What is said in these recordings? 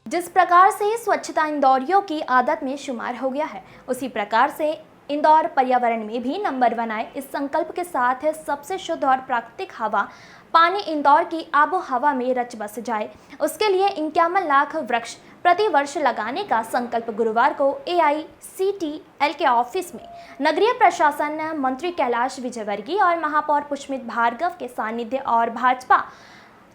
जिस प्रकार से स्वच्छता इंदौरियों की आदत में शुमार हो गया है, उसी प्रकार से इंदौर पर्यावरण में भी नंबर 1 आए, इस संकल्प के साथ सबसे शुद्ध और प्राकृतिक हवा पानी इंदौर की आबो हवा में रच बस जाए, उसके लिए 51 लाख वृक्ष प्रति वर्ष लगाने का संकल्प गुरुवार को AICTL के ऑफिस में नगरीय प्रशासन मंत्री कैलाश विजयवर्गीय और महापौर पुष्मित भार्गव के सानिध्य और भाजपा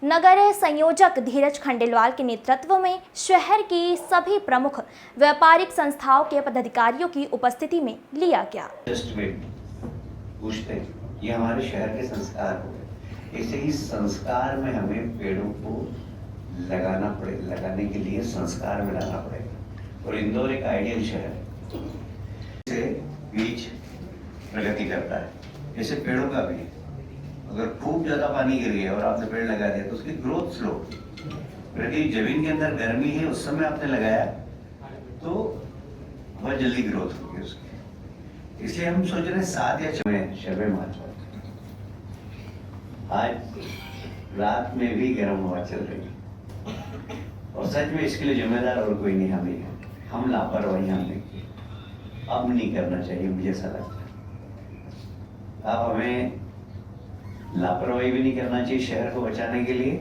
नगर संयोजक धीरज खंडेलवाल के नेतृत्व में शहर की सभी प्रमुख व्यापारिक संस्थाओं के पदाधिकारियों की उपस्थिति में लिया गया। पूछते हैं, ये हमारे शहर के संस्कार हो गए। ऐसे ही संस्कार में हमें पेड़ों को लगाने के लिए संस्कार में लाना पड़ेगा। और इंदौर एक आइडियल शहर है, से बीच प्रगति करता है। जैसे पेड़ों का भी, अगर खूब ज्यादा पानी गिर गया और आपने पेड़ लगा दिया तो उसकी ग्रोथ स्लो। यदि जमीन के अंदर गर्मी है उस समय आपने लगाया तो बहुत जल्दी ग्रोथ होगी उसकी। इसलिए हम सोच रहे हैं 7 या 6 शबे मार्च आज रात में भी गर्म हवा चल रही है और सच में इसके लिए जिम्मेदार और कोई नहीं, हम ही है। हम लापरवाही हमने की, अब नहीं करना चाहिए। मुझे ऐसा लगता है अब हमें लापरवाही भी नहीं करना चाहिए शहर को बचाने के लिए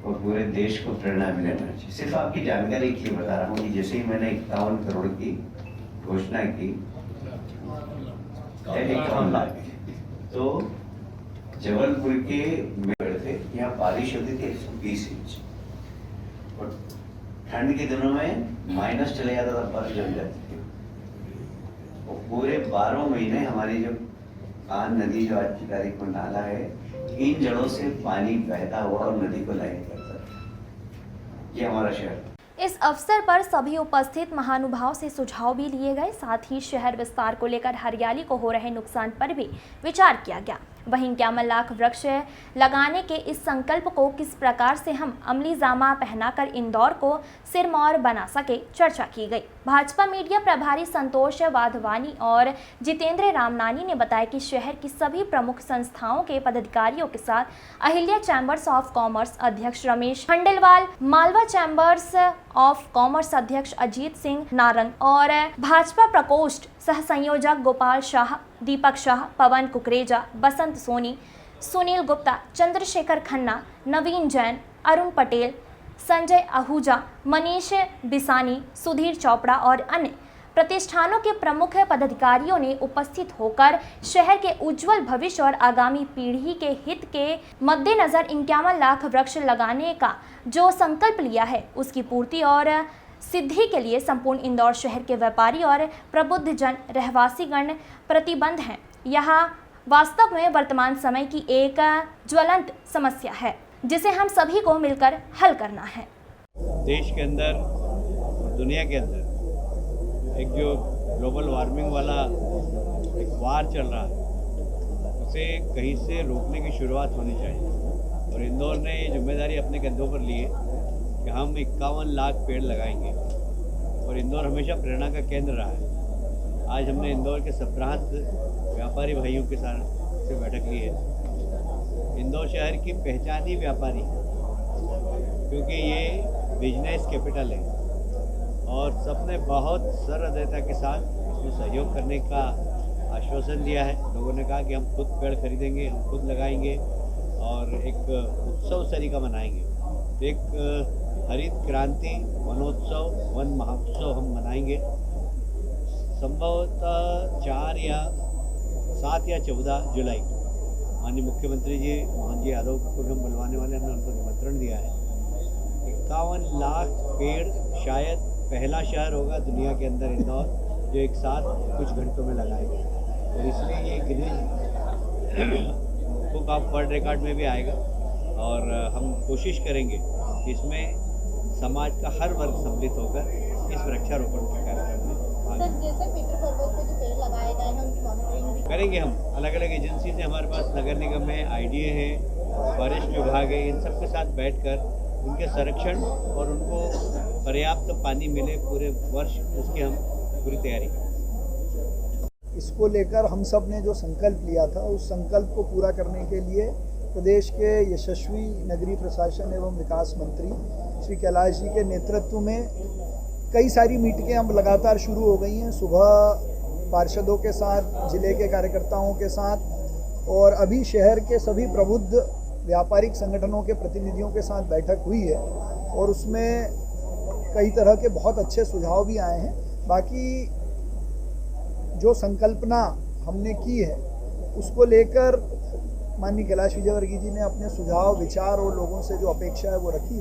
और पूरे देश को प्रेरणा भी लेना चाहिए। सिर्फ आपकी जानकारी के लिए बता रहा हूँ कि जैसे ही मैंने 51 करोड़ की घोषणा की, 51 लाख, तो जबलपुर के मेड़ थे, यहाँ बारिश होती थी 120 इंच और ठंड के दिनों में माइनस चले जाता था, बर्फ जम जाती थी। और पूरे 12 महीने हमारी जो कान नदी जो आज की तारीख में नाला है, इन जड़ों से पानी बहता हुआ और नदी को लाइन करता है। ये हमारा शहर। इस अवसर पर सभी उपस्थित महानुभाव से सुझाव भी लिए गए, साथ ही शहर विस्तार को लेकर हरियाली को हो रहे नुकसान पर भी विचार किया गया। वहीं 51 लाख वृक्ष लगाने के इस संकल्प को किस प्रकार से हम अमली जामा पहनाकर इंदौर को सिरमौर बना सके, चर्चा की गई। भाजपा मीडिया प्रभारी संतोष वाधवानी और जितेंद्र रामनानी ने बताया कि शहर की सभी प्रमुख संस्थाओं के पदाधिकारियों के साथ अहिल्या चैम्बर्स ऑफ कॉमर्स अध्यक्ष Ramesh Khandelwal, Malwa chambers of commerce अध्यक्ष अजीत सिंह नारंग और भाजपा प्रकोष्ठ सह संयोजक गोपाल शाह, दीपक शाह, पवन कुकरेजा, बसंत सोनी, सुनील गुप्ता, चंद्रशेखर खन्ना, नवीन जैन, अरुण पटेल, संजय आहूजा, मनीष बिसानी, सुधीर चोपड़ा और अन्य प्रतिष्ठानों के प्रमुख पदाधिकारियों ने उपस्थित होकर शहर के उज्जवल भविष्य और आगामी पीढ़ी के हित के मद्देनजर 51 लाख वृक्ष लगाने का जो संकल्प लिया है, उसकी पूर्ति और सिद्धि के लिए संपूर्ण इंदौर शहर के व्यापारी और प्रबुद्ध जन रहवासीगण प्रतिबद्ध हैं। यह वास्तव में वर्तमान समय की एक ज्वलंत समस्या है, जिसे हम सभी को मिलकर हल करना है। देश के अंदर और दुनिया के अंदर एक जो ग्लोबल वार्मिंग वाला एक वार चल रहा है, उसे कहीं से रोकने की शुरुआत होनी चाहिए। और इंदौर ने ये जिम्मेदारी अपने कंधों पर ली है कि हम 51 लाख पेड़ लगाएंगे। और इंदौर हमेशा प्रेरणा का केंद्र रहा है। आज हमने इंदौर के संभ्रांत व्यापारी भाइयों के साथ से बैठक ली है। इंदौर शहर की पहचान ही व्यापारी है, क्योंकि ये बिजनेस कैपिटल है और सबने बहुत सहृदयता के साथ इसमें सहयोग करने का आश्वासन दिया है। लोगों ने कहा कि हम खुद पेड़ खरीदेंगे, हम खुद लगाएंगे और एक उत्सव तरीका मनाएंगे। तो एक हरित क्रांति वनोत्सव, वन महोत्सव हम मनाएंगे। संभवतः 4 या 7 या 14 जुलाई माननीय मुख्यमंत्री जी मोहन जी यादव को भी हम बुलवाने वाले, हमने उनको निमंत्रण दिया है। 51 लाख पेड़, शायद पहला शहर होगा दुनिया के अंदर इंदौर जो एक साथ कुछ घंटों में लगाएगा। और इसलिए ये Guinness book of world record में भी आएगा और हम कोशिश करेंगे कि इसमें समाज का हर वर्ग सम्मिलित होकर इस वृक्षारोपण के कार्यक्रम में जैसे पीटर पर्वत पे जो पेड़ लगाए गए हैं उनकी मॉनिटरिंग भी करेंगे। हम अलग अलग एजेंसी से, हमारे पास नगर निगम है, IDA है, फॉरेस्ट विभाग है, इन सब के साथ बैठकर उनके संरक्षण और उनको पर्याप्त पानी मिले पूरे वर्ष, उसकी हम पूरी तैयारी करें। इसको लेकर हम सब ने जो संकल्प लिया था, उस संकल्प को पूरा करने के लिए प्रदेश के यशस्वी नगरीय प्रशासन एवं विकास मंत्री श्री कैलाश जी के नेतृत्व में कई सारी मीटिंगें अब लगातार शुरू हो गई हैं। सुबह पार्षदों के साथ, जिले के कार्यकर्ताओं के साथ और अभी शहर के सभी प्रबुद्ध व्यापारिक संगठनों के प्रतिनिधियों के साथ बैठक हुई है और उसमें कई तरह के बहुत अच्छे सुझाव भी आए हैं। बाकी जो संकल्पना हमने की है उसको लेकर माननीय कैलाश विजयवर्गीय जी ने अपने सुझाव, विचार और लोगों से जो अपेक्षा है वो रखी।